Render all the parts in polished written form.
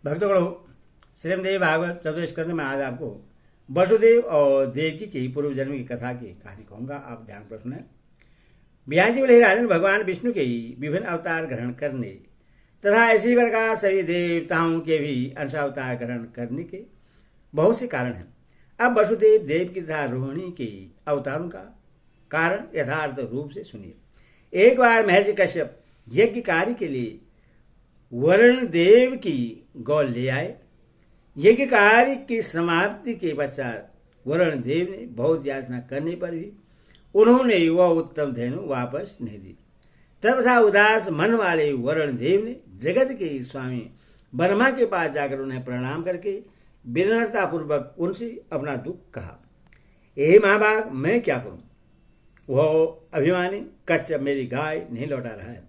भक्तगणों, श्रीमद्देवी भागवत 14 स्कंद में आज आपको वसुदेव और देवकी की पूर्व जन्म की कथा की कहानी कहूंगा। आप ध्यान पर सुने। ब्याजी बोले, राजन, भगवान विष्णु के विभिन्न अवतार ग्रहण करने तथा ऐसी प्रकार सभी देवताओं के भी अंशावतार ग्रहण करने के बहुत से कारण हैं। अब वसुदेव, देवकी तथा रोहिणी के अवतारों का कारण यथार्थ रूप से सुनिए। एक बार महर्षि कश्यप यज्ञ कार्य के लिए वरुण देव की गौ ले आए। यज्ञ कार्य की समाप्ति के पश्चात वरुण देव ने बहुत याचना करने पर भी उन्होंने वह उत्तम धेनु वापस नहीं दी। तब सा उदास मन वाले वरुण देव ने जगत के स्वामी ब्रह्मा के पास जाकर उन्हें प्रणाम करके विनम्रता पूर्वक उनसे अपना दुख कहा। हे महाभाग, मैं क्या करूं? वह अभिमानी कश्यप मेरी गाय नहीं लौटा रहा है,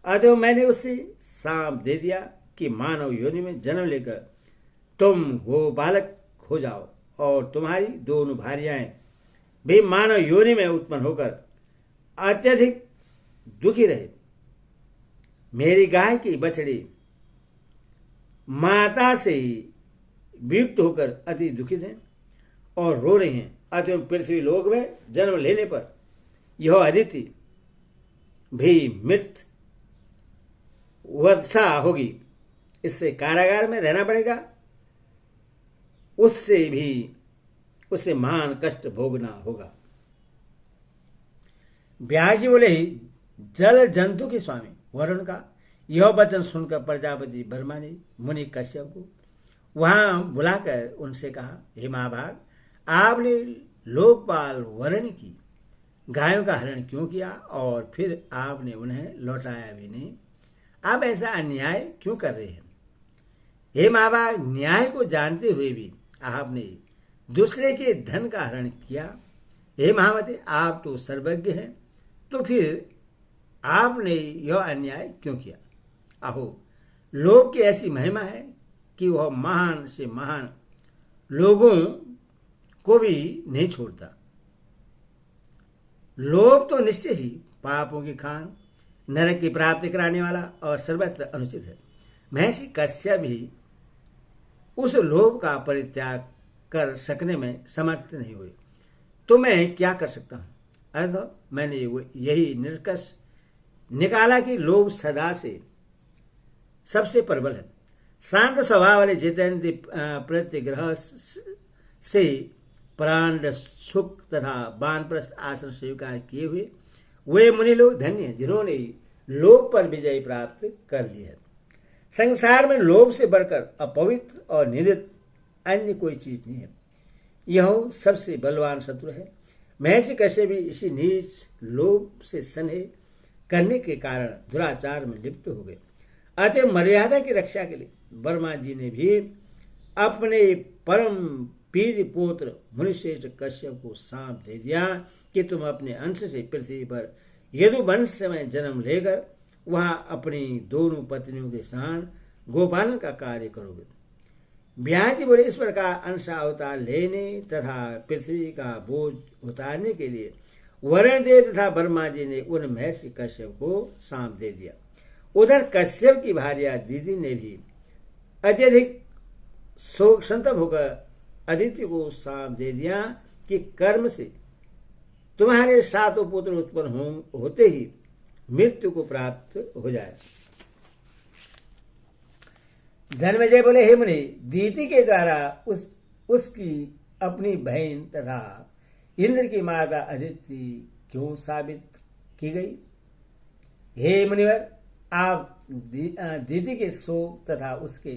अतः मैंने उससे सांप दे दिया कि मानव योनि में जन्म लेकर तुम गो बालक हो जाओ और तुम्हारी दोनों भार्याएं भी मानव योनि में उत्पन्न होकर अत्यधिक दुखी रहे। मेरी गाय की बछड़ी माता से वियुक्त होकर अति दुखित हैं और रो रही हैं, अतः पृथ्वी लोक में जन्म लेने पर यह अदिति भी मृत वत्सा होगी। इससे कारागार में रहना पड़ेगा, उससे महान कष्ट भोगना होगा। ब्याजी बोले, ही जल जंतु के स्वामी वरुण का यह वचन सुनकर प्रजापति ब्रह्मा ने मुनि कश्यप को वहां बुलाकर उनसे कहा, हे महाभाग, आपने लोकपाल वरुण की गायों का हरण क्यों किया और फिर आपने उन्हें लौटाया भी नहीं? आप ऐसा अन्याय क्यों कर रहे हैं? हे महाभाग, न्याय को जानते हुए भी आपने दूसरे के धन का हरण किया। हे महामते, आप तो सर्वज्ञ हैं, तो फिर आपने यह अन्याय क्यों किया? आहो, लोभ की ऐसी महिमा है कि वह महान से महान लोगों को भी नहीं छोड़ता। लोभ तो निश्चय ही पापों की खान, नरक की प्राप्ति कराने वाला और सर्वत्र अनुचित है। महर्षि कश्यप भी उस लोभ का परित्याग कर सकने में समर्थ नहीं हुए, तो मैं क्या कर सकता हूं? अतः मैंने यही निष्कर्ष निकाला कि लोभ सदा से सबसे प्रबल है। शांत स्वभाव वाले जितेंद्र प्रतिग्रह से प्राण सुख तथा वानप्रस्थ आश्रम स्वीकार किए हुए वे मुनि लोग धन्य हैं जिन्होंने लोभ पर विजय प्राप्त कर ली है। संसार में लोभ से बढ़कर अपवित्र और निंदित अन्य कोई चीज नहीं है। यह सबसे बलवान शत्रु है। महर्षि कश्यप भी इसी नीच लोभ से स्नेह करने के कारण दुराचार में लिप्त हो गए। अतः मर्यादा की रक्षा के लिए ब्रह्मा जी ने भी अपने परम पीर पुत्र मुनिश्रेष्ठ कश्यप को सांप दे दिया कि तुम अपने अंश से पृथ्वी पर यदुवंश में जन्म लेकर वहां अपनी दोनों पत्नियों के साथ गोपालन का कार्य करोगे। ब्याजी बोले, इस प्रकार अंश अवतार लेने तथा पृथ्वी का बोझ उतारने के लिए वरुण देव तथा ब्रह्मा जी ने उन महर्षि कश्यप को सांप दे दिया। उधर कश्यप की भार्या दीदी ने भी अत्यधिक शोक संतप्त होकर अदिति को सांप दे दिया कि कर्म से तुम्हारे सातों पुत्र उत्पन्न होते ही मृत्यु को प्राप्त हो जाए। जन्मेजय बोले, हे मुनि, दीति के द्वारा उसकी अपनी बहन तथा इंद्र की माता अदिति क्यों साबित की गई? हे मुनिवर, आप दीति के शोक तथा उसके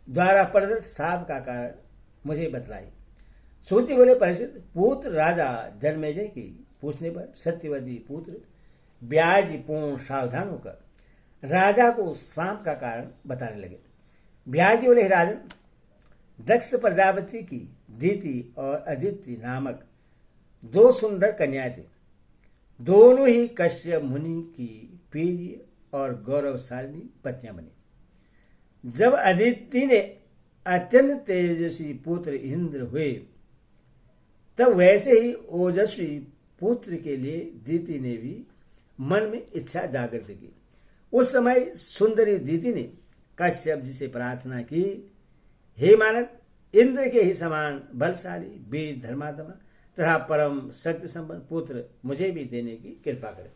द्वारा प्रदत्त शाप का कारण मुझे बतलाई। सूति बोले, परिचित पुत्र राजा जन्मेजय की पूछने पर सत्यवती पुत्र ब्याज पूर्ण सावधान होकर राजा को सांप का कारण बताने लगे। ब्याजी बोले, राजन, दक्ष प्रजापति की दीति और अदिति नामक दो सुंदर कन्याएं थी। दोनों ही कश्यप मुनि की प्रिय और गौरवशालिनी पत्नियां बनी। जब अदिति ने अत्यंत तेजस्वी पुत्र इंद्र हुए, तब वैसे ही ओजस्वी पुत्र के लिए दीति ने भी मन में इच्छा जागृत की। उस समय सुंदरी दीति ने कश्यप जी से प्रार्थना की, हे मानव, इंद्र के ही समान बलशाली वीर धर्मात्मा तथा परम शक्ति संपन्न पुत्र मुझे भी देने की कृपा करें।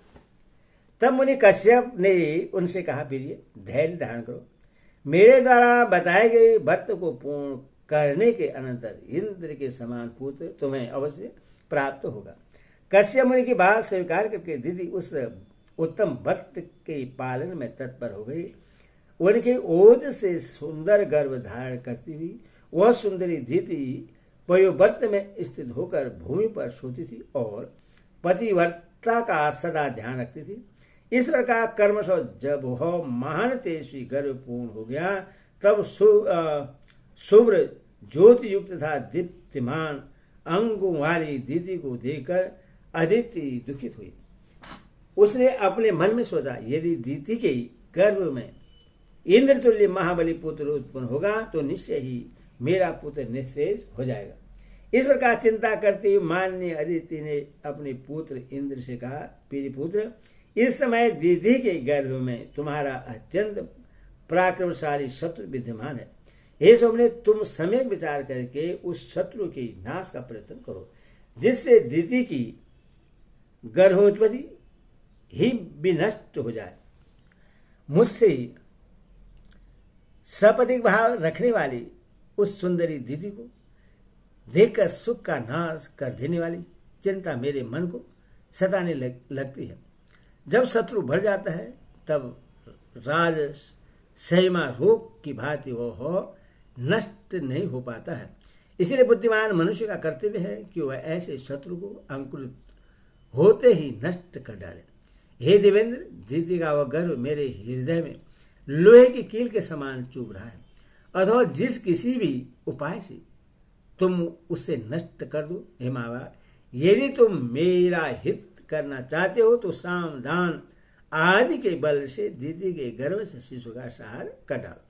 तब मुनि कश्यप ने उनसे कहा, प्रिय, धैर्य धारण करो। मेरे द्वारा बताए गए व्रत को पूर्ण करने के अनंतर इंद्र के समान पुत्र तुम्हें अवश्य प्राप्त होगा। कश्यप मुनि की बात स्वीकार करके दीदी उस उत्तम व्रत के पालन में तत्पर हो गई। उनके ओज से सुंदर गर्भ धारण करती हुई वह सुंदरी दीदी पयोव्रत में स्थित होकर भूमि पर सोती थी और पतिव्रता का सदा ध्यान रखती थी। इस प्रकार कर्मशः जब वह महान तेजस्वी गर्भ पूर्ण हो गया, तब शुभ्र ज्योति युक्त तथा दीप्तिमान अंगों वाली दीदी को देखकर अदिति दुखित हुई। उसने अपने मन में सोचा, यदि दीदी के गर्भ में इंद्र तुल्य महाबली पुत्र उत्पन्न होगा तो निश्चय ही मेरा पुत्र निस्तेज हो जाएगा। इस प्रकार चिंता करते हुए माननीय अदिति ने अपने पुत्र इंद्र से कहा, प्रिय पुत्र, इस समय दीदी के गर्भ में तुम्हारा अत्यंत पराक्रमशाली शत्रु विद्यमान है। हे सोमने, तुम सम्यक विचार करके उस शत्रु के नाश का प्रयत्न करो, जिससे दीदी की गर्भोत्पत्ति ही विनष्ट हो जाए। मुझसे सपथिक भाव रखने वाली उस सुंदरी दीदी को देखकर सुख का नाश कर देने वाली चिंता मेरे मन को सताने लगती है। जब शत्रु बढ़ जाता है तब राज सहीमा रोग की भांति वो नष्ट नहीं हो पाता है। इसलिए बुद्धिमान मनुष्य का कर्तव्य है कि वह ऐसे शत्रु को अंकुरित होते ही नष्ट कर डाले। हे देवेंद्र, दीदी का वह गर्भ मेरे हृदय में लोहे की कील के समान चुभ रहा है, अथवा जिस किसी भी उपाय से तुम उसे नष्ट कर दो। हे मावा, यदि तुम मेरा हित करना चाहते हो तो साम दान आदि के बल से दीदी के गर्भ से शिशु का संहार कर डालो।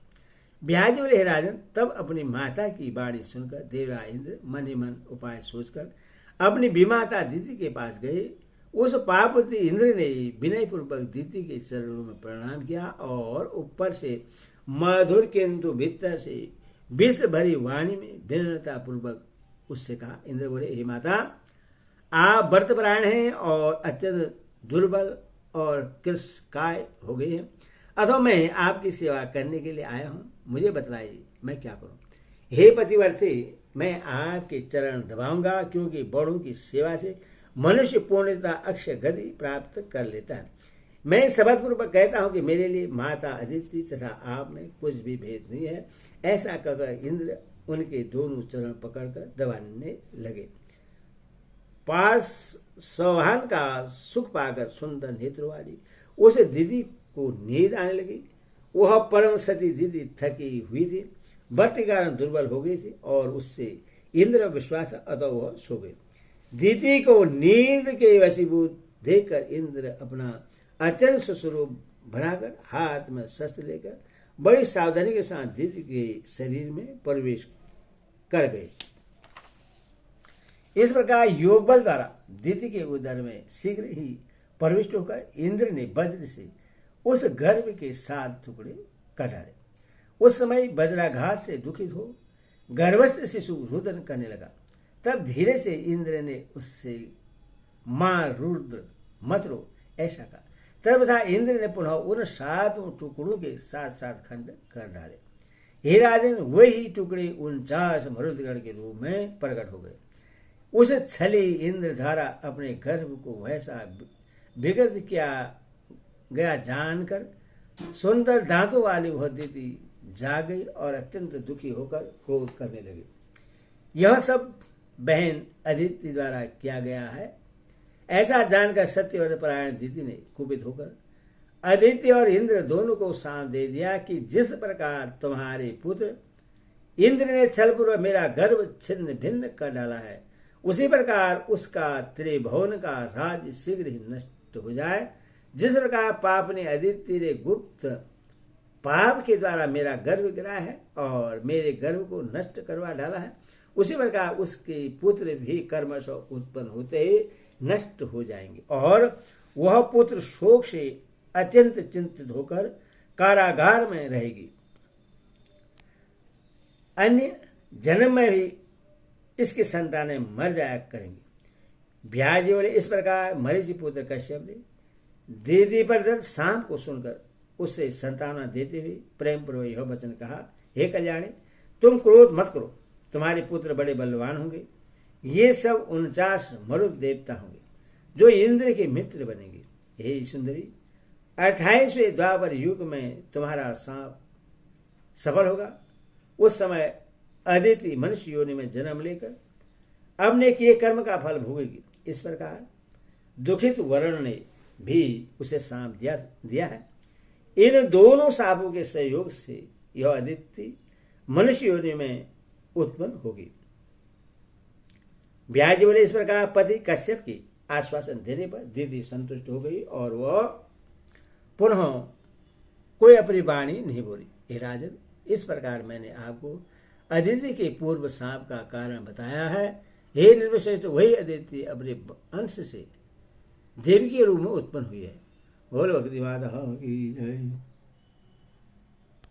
ब्याज बोले, हे राजन, तब अपनी माता की वाणी सुनकर देवराज इंद्र मन ही मन उपाय सोचकर अपनी विमाता दीदी के पास गए। उस पार्वती इंद्र ने विनय पूर्वक दीदी के चरणों में प्रणाम किया और ऊपर से मधुर किंतु भीतर से विष भरी वाणी में विनम्रता पूर्वक उससे कहा। इंद्र बोले, हे माता, आप व्रतपरायण हैं और अत्यंत दुर्बल और कृशकाय हो गए हैं, अथवा मैं आपकी सेवा करने के लिए आया हूं। मुझे बतलाइए मैं क्या करूं। हे पतिवर्ते, मैं आपके चरण दबाऊंगा, क्योंकि बड़ों की सेवा से मनुष्य पूर्णतः अक्षय गति प्राप्त कर लेता है। मैं शपथपूर्वक कहता हूं कि मेरे लिए माता अदिति तथा आप में कुछ भी भेद नहीं है। ऐसा कहकर इंद्र उनके दोनों चरण पकड़कर दबाने लगे। पास सौहान का सुख पाकर सुंदर नेत्र वाली उस दीदी को नींद आने लगी। वह परम सती दीदी थकी हुई थी, व्रत के कारण दुर्बल हो गई थी और उससे इंद्र विश्वास अतः वह सो गई। दीदी को नींद के वशीभूत देखकर इंद्र अपना अत्यंत स्वरूप बनाकर हाथ में शस्त्र लेकर बड़ी सावधानी के साथ दीदी के शरीर में प्रवेश कर गए। इस प्रकार योग बल द्वारा दीदी के उदर में शीघ्र ही प्रविष्ट होकर इंद्र ने वज्र से उस गर्भ के 7 टुकड़े कर डाले। उस समय वज्राघात से दुखित हो गर्भस्थ शिशु रुदन करने लगा। तब धीरे से इंद्र ने उससे मां रुद्र मत रो ऐसा कहा। तब था इंद्र ने पुनः उन 7 टुकड़ों के 7 खंड कर डाले। हे राजन, वही टुकड़े 49 मरुदगण के रूप में प्रकट हो गए। उस छली इंद्र द्वारा अपने गर्भ को वैसा विकृत किया गया जानकर सुंदर दांतों वाली वह दीदी जाग गई और अत्यंत दुखी होकर क्रोध करने लगी। यह सब बहन अदिति द्वारा किया गया है, ऐसा जानकर सत्यव्रत परायण दीदी ने कुपित होकर अदिति और इंद्र दोनों को साथ दे दिया कि जिस प्रकार तुम्हारे पुत्र इंद्र ने छलपूर्वक मेरा गर्भ छिन्न भिन्न कर डाला है, उसी प्रकार उसका त्रिभुवन का राज्य शीघ्र ही नष्ट हो जाए। जिस प्रकार पाप ने अदिति ने गुप्त पाप के द्वारा मेरा गर्भ गिराया है और मेरे गर्भ को नष्ट करवा डाला है, उसी प्रकार उसके पुत्र भी कर्मश उत्पन्न होते ही नष्ट हो जाएंगे और वह पुत्र शोक से अत्यंत चिंतित होकर कारागार में रहेगी। अन्य जन्म में भी इसकी संतानें मर जाया करेंगी। ब्याजी बोले, इस प्रकार मरीचि पुत्र कश्यप ने दीदी पर दर्द सांप को सुनकर उससे संतान देते हुए प्रेम पूर्वक यह वचन कहा, हे कल्याणी, तुम क्रोध मत करो, तुम्हारे पुत्र बड़े बलवान होंगे। ये सब 49 मरुत देवता होंगे जो इंद्र के मित्र बनेंगे। हे सुंदरी, 28वें द्वापर युग में तुम्हारा सांप सफल होगा। उस समय अदिति मनुष्य योनि में जन्म लेकर अपने किए कर्म का फल भोगेगी। इस प्रकार दुखित वरुण ने भी उसे सांप दिया है। इन दोनों सांपों के सहयोग से यह अदिति मनुष्य योनि में उत्पन्न होगी। ब्याजी बोले, इस प्रकार पति कश्यप की आश्वासन देने पर दीदी संतुष्ट हो गई और वह पुनः कोई अपनी वाणी नहीं बोली। हे राजन, इस प्रकार मैंने आपको अदिति के पूर्व सांप का कारण बताया है। हे निर्विशेष, वही अदिति अपने अंश से देवी के रूप में उत्पन्न हुई है। बोलो भक्ति माता की जय।